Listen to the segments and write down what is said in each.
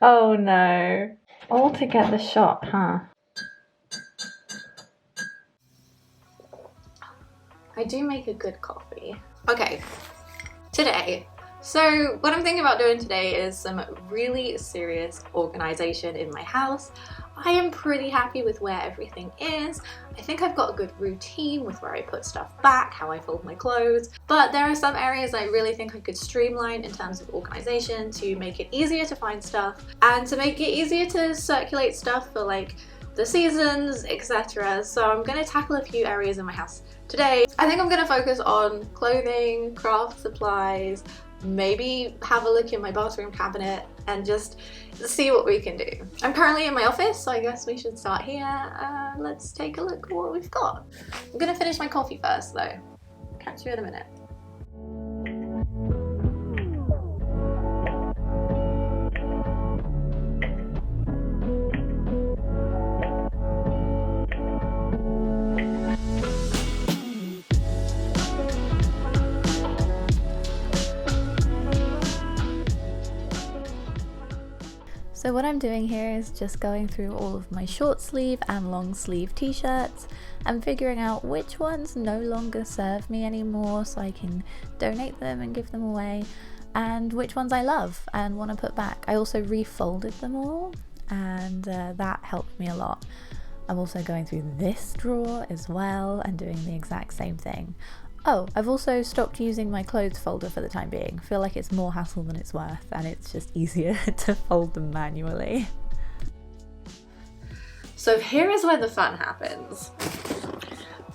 Oh no. All to get the shot, huh? I do make a good coffee. Okay, today. So what I'm thinking about doing today is some really serious organization in my house. I am pretty happy with where everything is. I think I've got a good routine with where I put stuff back, how I fold my clothes, but there are some areas I really think I could streamline in terms of organization to make it easier to find stuff and to make it easier to circulate stuff for like the seasons, etc. So I'm going to tackle a few areas in my house today. I think I'm going to focus on clothing, craft supplies, maybe have a look in my bathroom cabinet and just see what we can do. I'm currently in my office, so I guess we should start here. Let's take a look at what we've got. I'm gonna finish my coffee first though. Catch you in a minute. So what I'm doing here is just going through all of my short sleeve and long sleeve t-shirts and figuring out which ones no longer serve me anymore so I can donate them and give them away, and which ones I love and want to put back. I also refolded them all and that helped me a lot. I'm also going through this drawer as well and doing the exact same thing. Oh, I've also stopped using my clothes folder for the time being. I feel like it's more hassle than it's worth and it's just easier to fold them manually. So here is where the fun happens.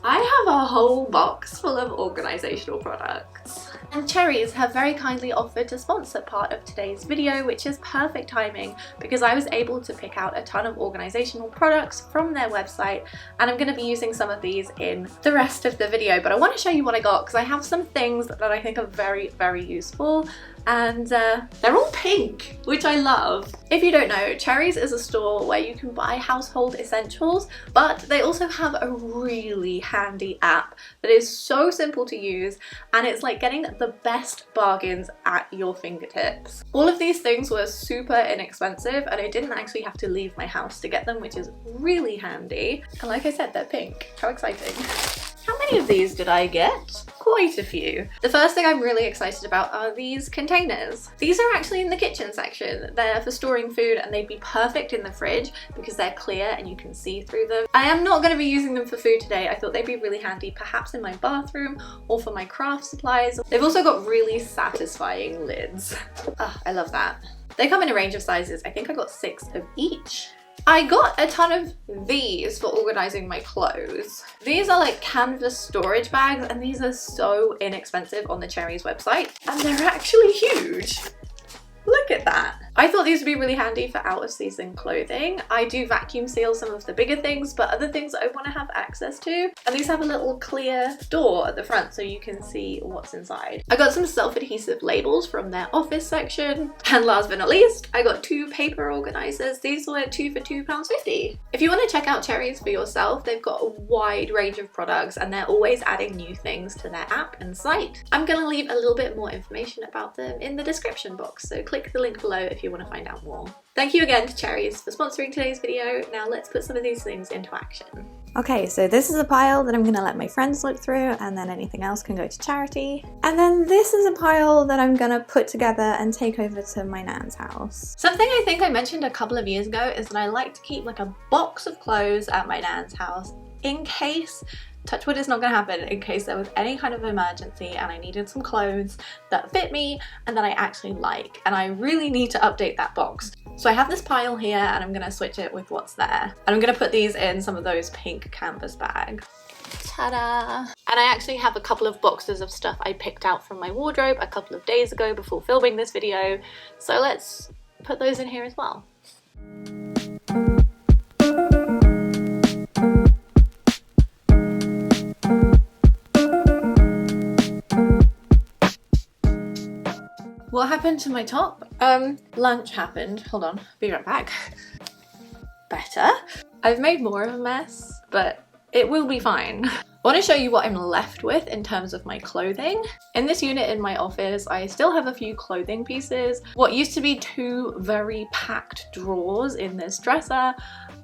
I have a whole box full of organisational products. And Cherries have very kindly offered to sponsor part of today's video, which is perfect timing because I was able to pick out a ton of organisational products from their website, and I'm going to be using some of these in the rest of the video. But I want to show you what I got because I have some things that I think are very, very useful. And they're all pink, which I love. If you don't know, Cherries is a store where you can buy household essentials, but they also have a really handy app that is so simple to use, and it's like getting the best bargains at your fingertips. All of these things were super inexpensive, and I didn't actually have to leave my house to get them, which is really handy. And like I said, they're pink. How exciting. How many of these did I get? Quite a few. The first thing I'm really excited about are these containers. These are actually in the kitchen section. They're for storing food and they'd be perfect in the fridge because they're clear and you can see through them. I am not going to be using them for food today. I thought they'd be really handy perhaps in my bathroom or for my craft supplies. They've also got really satisfying lids. Oh, I love that. They come in a range of sizes. I think I got 6 of each. I got a ton of these for organizing my clothes. These are like canvas storage bags and these are so inexpensive on the Cherries website and they're actually huge. Look at that. I thought these would be really handy for out of season clothing. I do vacuum seal some of the bigger things, but other things I want to have access to. And these have a little clear door at the front so you can see what's inside. I got some self-adhesive labels from their office section. And last but not least, I got 2 paper organizers. These were 2 for £2.50. If you want to check out Cherries for yourself, they've got a wide range of products and they're always adding new things to their app and site. I'm going to leave a little bit more information about them in the description box, so click the link below if you want to find out more. Thank you again to Cherries for sponsoring today's video. Now let's put some of these things into action. Okay, so this is a pile that I'm going to let my friends look through and then anything else can go to charity. And then this is a pile that I'm going to put together and take over to my nan's house. Something I think I mentioned a couple of years ago is that I like to keep like a box of clothes at my nan's house in case, touch wood is not going to happen, in case there was any kind of emergency and I needed some clothes that fit me and that I actually like, and I really need to update that box. So I have this pile here and I'm going to switch it with what's there, and I'm going to put these in some of those pink canvas bags. Ta-da! And I actually have a couple of boxes of stuff I picked out from my wardrobe a couple of days ago before filming this video, so let's put those in here as well. What happened to my top? Lunch happened. Hold on, be right back. Better. I've made more of a mess, but it will be fine. I want to show you what I'm left with in terms of my clothing. In this unit in my office, I still have a few clothing pieces. What used to be 2 very packed drawers in this dresser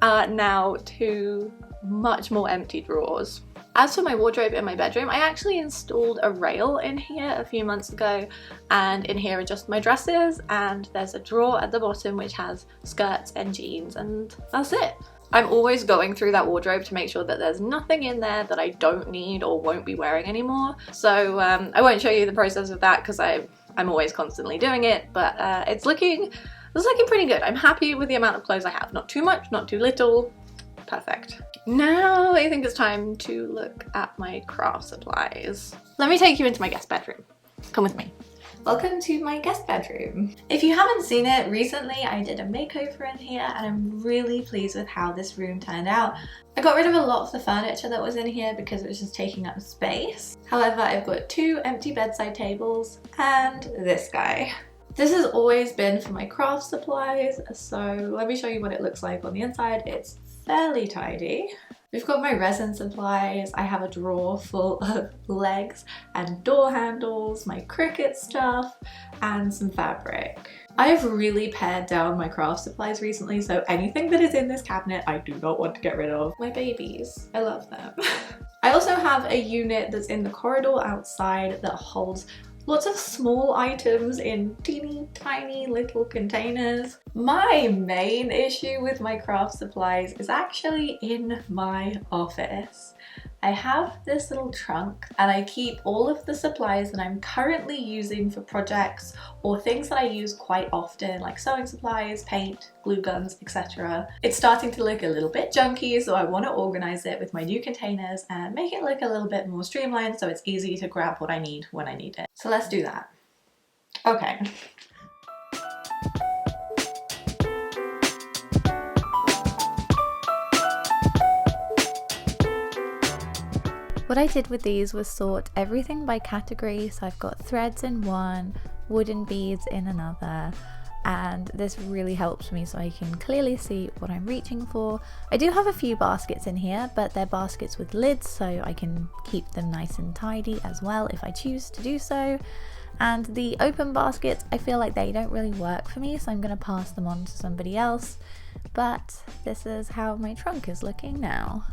are now 2 much more empty drawers. As for my wardrobe in my bedroom, I actually installed a rail in here a few months ago, and in here are just my dresses, and there's a drawer at the bottom which has skirts and jeans, and that's it. I'm always going through that wardrobe to make sure that there's nothing in there that I don't need or won't be wearing anymore. So I won't show you the process of that because I'm always constantly doing it, but it's looking pretty good. I'm happy with the amount of clothes I have. Not too much, not too little. Perfect. Now I think it's time to look at my craft supplies. Let me take you into my guest bedroom. Come with me. Welcome to my guest bedroom. If you haven't seen it, recently I did a makeover in here and I'm really pleased with how this room turned out. I got rid of a lot of the furniture that was in here because it was just taking up space. However, I've got 2 empty bedside tables and this guy. This has always been for my craft supplies, so let me show you what it looks like on the inside. It's fairly tidy. We've got my resin supplies, I have a drawer full of legs and door handles, my Cricut stuff, and some fabric. I've really pared down my craft supplies recently, so anything that is in this cabinet I do not want to get rid of. My babies, I love them. I also have a unit that's in the corridor outside that holds lots of small items in teeny tiny little containers. My main issue with my craft supplies is actually in my office. I have this little trunk and I keep all of the supplies that I'm currently using for projects or things that I use quite often, like sewing supplies, paint, glue guns, etc. It's starting to look a little bit junky, so I want to organize it with my new containers and make it look a little bit more streamlined so it's easy to grab what I need when I need it. So let's do that. Okay. What I did with these was sort everything by category, so I've got threads in one, wooden beads in another, and this really helps me so I can clearly see what I'm reaching for. I do have a few baskets in here, but they're baskets with lids, so I can keep them nice and tidy as well if I choose to do so. And the open baskets, I feel like they don't really work for me, so I'm going to pass them on to somebody else. But this is how my trunk is looking now.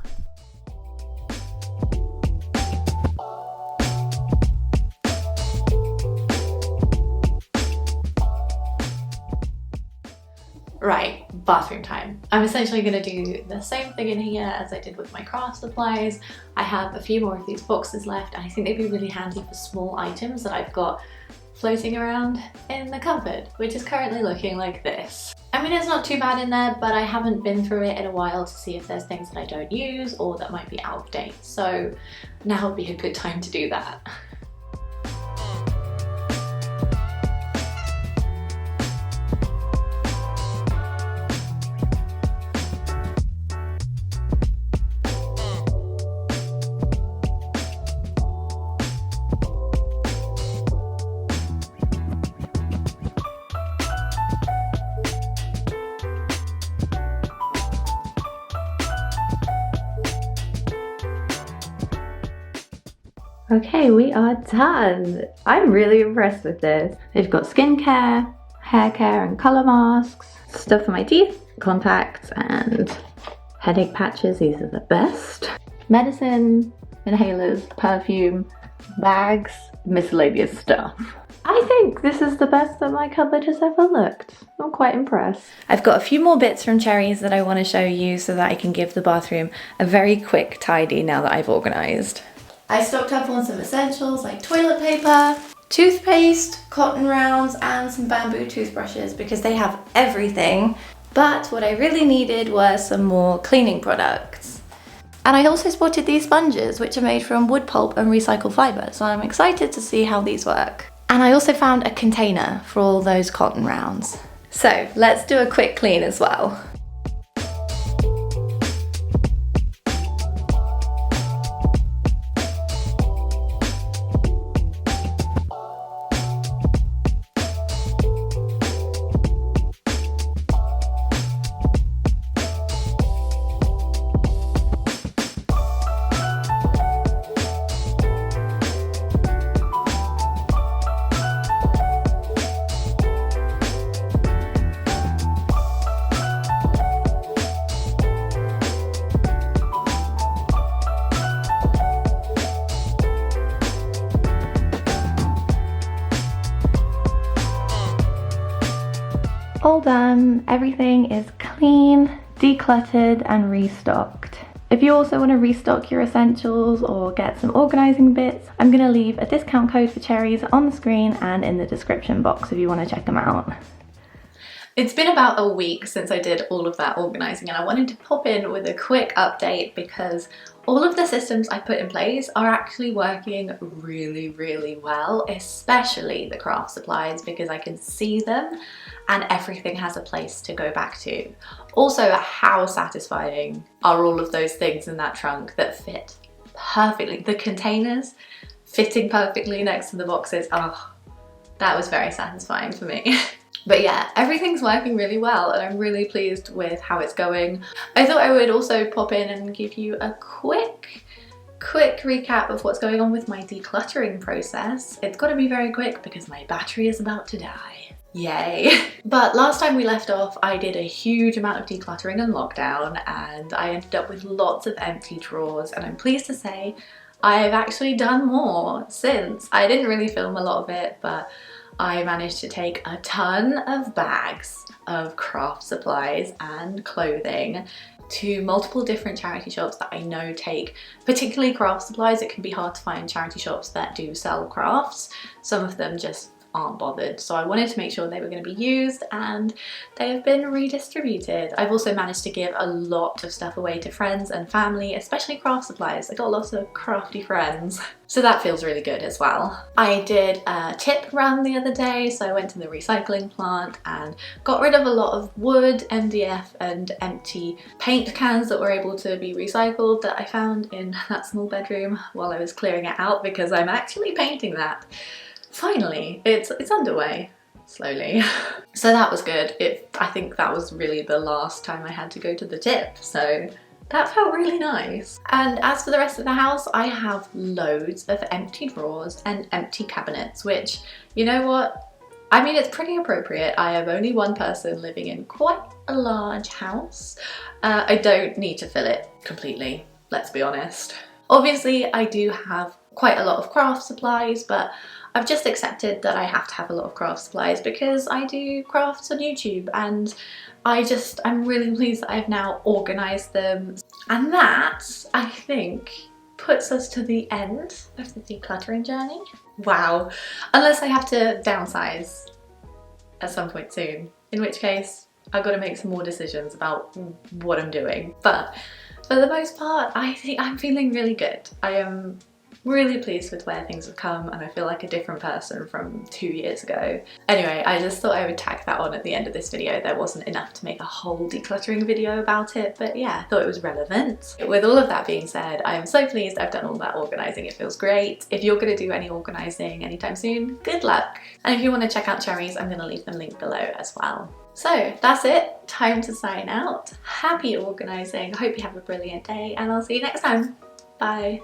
Right, bathroom time. I'm essentially going to do the same thing in here as I did with my craft supplies. I have a few more of these boxes left and I think they'd be really handy for small items that I've got floating around in the cupboard, which is currently looking like this. I mean, it's not too bad in there, but I haven't been through it in a while to see if there's things that I don't use or that might be out of date. So now would be a good time to do that. Okay, we are done. I'm really impressed with this. They've got skincare, hair care and colour masks, stuff for my teeth, contacts and headache patches. These are the best. Medicine, inhalers, perfume, bags, miscellaneous stuff. I think this is the best that my cupboard has ever looked. I'm quite impressed. I've got a few more bits from Cherries that I want to show you so that I can give the bathroom a very quick tidy now that I've organised. I stocked up on some essentials like toilet paper, toothpaste, cotton rounds and some bamboo toothbrushes because they have everything. But what I really needed were some more cleaning products. And I also spotted these sponges which are made from wood pulp and recycled fibre, so I'm excited to see how these work. And I also found a container for all those cotton rounds. So let's do a quick clean as well. all done. Everything is clean, decluttered and restocked. If you also want to restock your essentials or get some organising bits, I'm going to leave a discount code for Cherries on the screen and in the description box if you want to check them out. It's been about a week since I did all of that organising, and I wanted to pop in with a quick update because all of the systems I put in place are actually working really well, especially the craft supplies, because I can see them and everything has a place to go back to. Also, how satisfying are all of those things in that trunk that fit perfectly. The containers fitting perfectly next to the boxes, oh, that was very satisfying for me. But yeah, everything's working really well and I'm really pleased with how it's going. I thought I would also pop in and give you a quick recap of what's going on with my decluttering process. It's got to be very quick because my battery is about to die. Yay! But last time we left off, I did a huge amount of decluttering in lockdown and I ended up with lots of empty drawers, and I'm pleased to say I've actually done more since. I didn't really film a lot of it, but I managed to take a ton of bags of craft supplies and clothing to multiple different charity shops that I know take particularly craft supplies. It can be hard to find charity shops that do sell crafts. Some of them just aren't bothered, so I wanted to make sure they were going to be used and they have been redistributed. I've also managed to give a lot of stuff away to friends and family, especially craft supplies. I got lots of crafty friends, so that feels really good as well. I did a tip run the other day, so I went to the recycling plant and got rid of a lot of wood, MDF and empty paint cans that were able to be recycled that I found in that small bedroom while I was clearing it out, because I'm actually painting that. Finally, it's underway, slowly. So that was good. I think that was really the last time I had to go to the tip, so that felt really nice. And as for the rest of the house, I have loads of empty drawers and empty cabinets, which, you know what? I mean, it's pretty appropriate. I am only one person living in quite a large house. I don't need to fill it completely, let's be honest. Obviously, I do have quite a lot of craft supplies, but I've just accepted that I have to have a lot of craft supplies because I do crafts on YouTube, and I'm really pleased that I've now organised them. And that, I think, puts us to the end of the decluttering journey. Wow, unless I have to downsize at some point soon, in which case I've got to make some more decisions about what I'm doing. But for the most part, I think I'm feeling really good. I am really pleased with where things have come and I feel like a different person from 2 years ago. Anyway, I just thought I would tack that on at the end of this video. There wasn't enough to make a whole decluttering video about it, but yeah, I thought it was relevant. With all of that being said, I am so pleased I've done all that organising. It feels great. If you're going to do any organising anytime soon, good luck. And if you want to check out Cherries, I'm going to leave them linked below as well. So that's it. Time to sign out. Happy organising. I hope you have a brilliant day and I'll see you next time. Bye.